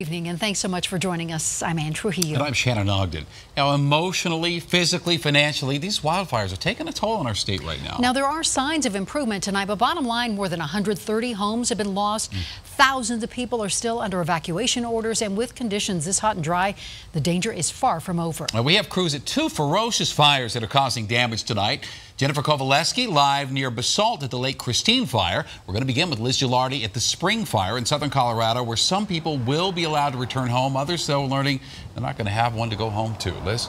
Evening, and thanks so much for joining us. I'm Ann Trujillo. And I'm Shannon Ogden. Now, emotionally, physically, financially, these wildfires are taking a toll on our state right now. Now, there are signs of improvement tonight, but bottom line, more than 130 homes have been lost. Thousands of people are still under evacuation orders, and with conditions this hot and dry, the danger is far from over. Now, we have crews at 2 ferocious fires that are causing damage tonight. Jennifer Kovaleski live near Basalt at the Lake Christine fire. We're going to begin with Liz Gilardi at the Spring fire in southern Colorado, where some people will be allowed to return home. Others, though, learning they're not going to have one to go home to. Liz?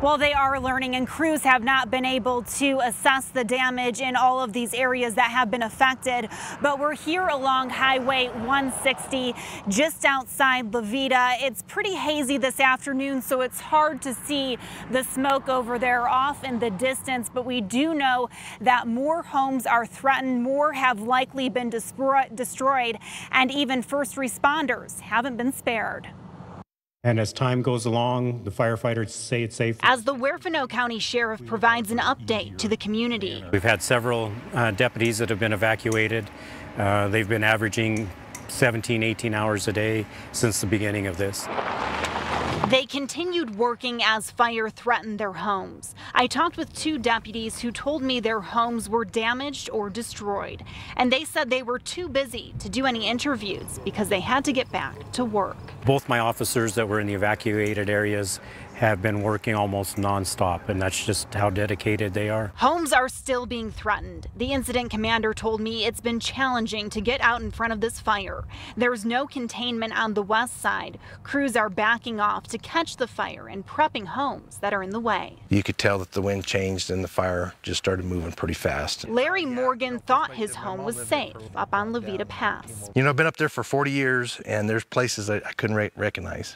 Well, they are learning, and crews have not been able to assess the damage in all of these areas that have been affected. But we're here along Highway 160, just outside Levita. It's pretty hazy this afternoon, so it's hard to see the smoke over there off in the distance. But we do know that more homes are threatened, more have likely been destroyed, and even first responders haven't been spared. And as time goes along, the firefighters say it's safe. As the Huerfano County Sheriff provides an update to the community. We've had several deputies that have been evacuated. They've been averaging 17, 18 hours a day since the beginning of this. They continued working as fire threatened their homes. I talked with 2 deputies who told me their homes were damaged or destroyed, and they said they were too busy to do any interviews because they had to get back to work. Both my officers that were in the evacuated areas have been working almost nonstop, and that's just how dedicated they are. Homes are still being threatened. The incident commander told me it's been challenging to get out in front of this fire. There's no containment on the west side. Crews are backing off to catch the fire and prepping homes that are in the way. You could tell that the wind changed and the fire just started moving pretty fast. Larry Morgan thought his home was safe up on Levita Pass. You know, I've been up there for 40 years, and there's places that I couldn't recognize.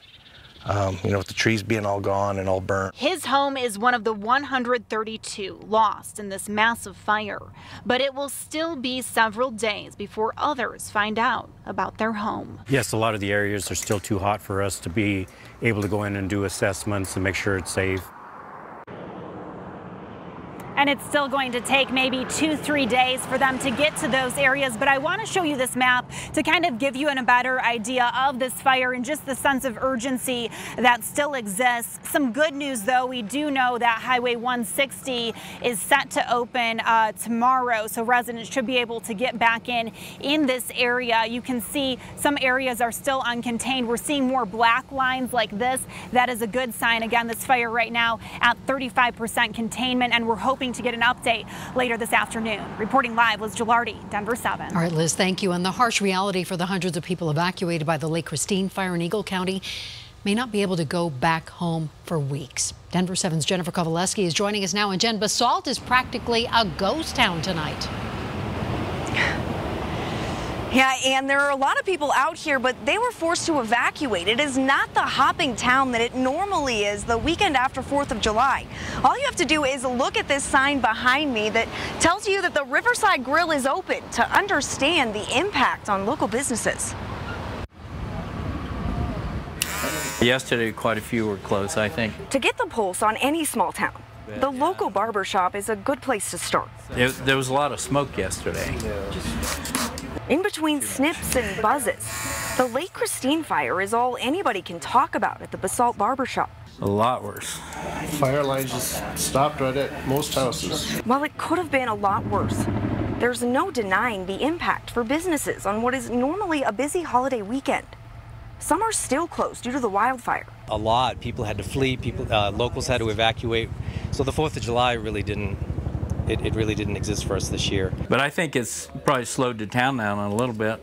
You know, with the trees being all gone and all burnt. His home is one of the 132 lost in this massive fire, but it will still be several days before others find out about their home. Yes, a lot of the areas are still too hot for us to be able to go in and do assessments and make sure it's safe. And it's still going to take maybe 2-3 days for them to get to those areas. But I want to show you this map to kind of give you a better idea of this fire and just the sense of urgency that still exists. Some good news, though. We do know that Highway 160 is set to open tomorrow, so residents should be able to get back in this area. You can see some areas are still uncontained. We're seeing more black lines like this. That is a good sign. Again, this fire right now at 35% containment, and we're hoping to get an update later this afternoon. Reporting live, Liz Gilardi, Denver 7. All right, Liz, thank you. And the harsh reality for the hundreds of people evacuated by the Lake Christine fire in Eagle County may not be able to go back home for weeks. Denver 7's Jennifer Kovaleski is joining us now. And Jen, Basalt is practically a ghost town tonight. Yeah, and there are a lot of people out here, but they were forced to evacuate. It is not the hopping town that it normally is the weekend after 4th of July. All you have to do is look at this sign behind me that tells you that the Riverside Grill is open to understand the impact on local businesses. Yesterday, quite a few were closed, I think. To get the pulse on any small town, the local barber shop is a good place to start. There was a lot of smoke yesterday. In between snips and buzzes, the Lake Christine fire is all anybody can talk about at the Basalt barbershop. A lot worse. Fire lines just stopped right at most houses. While it could have been a lot worse, there's no denying the impact for businesses on what is normally a busy holiday weekend. Some are still closed due to the wildfire. A lot. People had to flee. Locals had to evacuate. So the 4th of July really didn't. It really didn't exist for us this year. But I think it's probably slowed the town down a little bit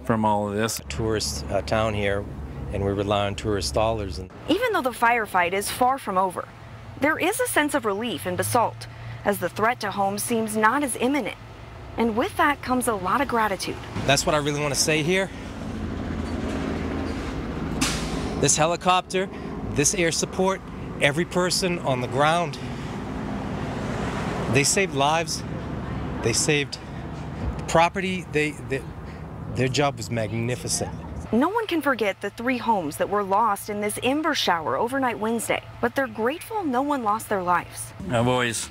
from all of this. Tourist town here, and we rely on tourist dollars. Even though the firefight is far from over, there is a sense of relief in Basalt, as the threat to homes seems not as imminent. And with that comes a lot of gratitude. That's what I really want to say here. This helicopter, this air support, every person on the ground, they saved lives, they saved property, their job was magnificent. No one can forget the 3 homes that were lost in this ember shower overnight Wednesday, but they're grateful no one lost their lives. I've always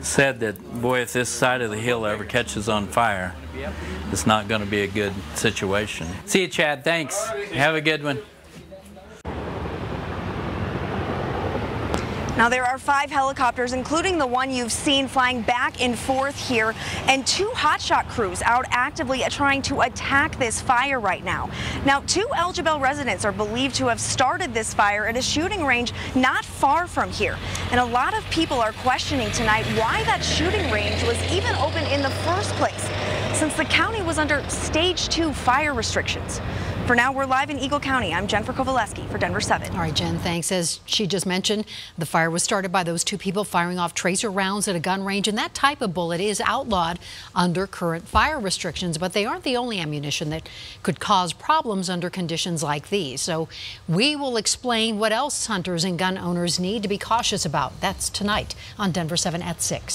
said that, boy, if this side of the hill ever catches on fire, it's not going to be a good situation. See you, Chad. Thanks. Have a good one. Now, there are 5 helicopters, including the one you've seen flying back and forth here, and 2 hotshot crews out actively trying to attack this fire right now. Now, 2 El Jebel residents are believed to have started this fire at a shooting range not far from here. And a lot of people are questioning tonight why that shooting range was even open in the first place, since the county was under stage 2 fire restrictions. For now, we're live in Eagle County. I'm Jennifer Kowaleski for Denver 7. All right, Jen, thanks. As she just mentioned, the fire was started by those 2 people firing off tracer rounds at a gun range, and that type of bullet is outlawed under current fire restrictions, but they aren't the only ammunition that could cause problems under conditions like these. So we will explain what else hunters and gun owners need to be cautious about. That's tonight on Denver 7 at 6.